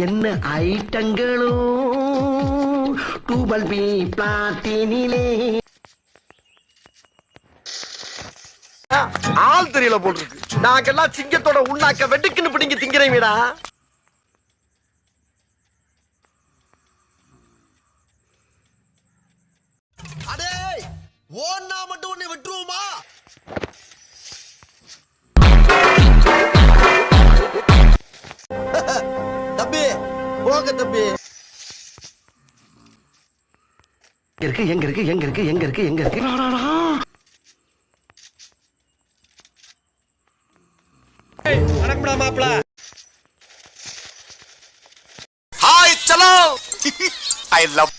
என்ன ஐட்டங்களோ டூபல் பி பிளாட்டினிலே ஆள் தெரியல போட்டுருக்கு. நாங்கெல்லாம் சிங்கத்தோட உண்ணாக்க வெட்டுக்குன்னு பிடிங்க திங்கிறீங்கடா. அடே ஓன்னா மட்டும் உன்னை விட்டுருவோமா? தம்பி போங்க தம்பி. எங்க இருக்கு வணக்கம்டா மாப்ள. ஹாய் சலோ. I love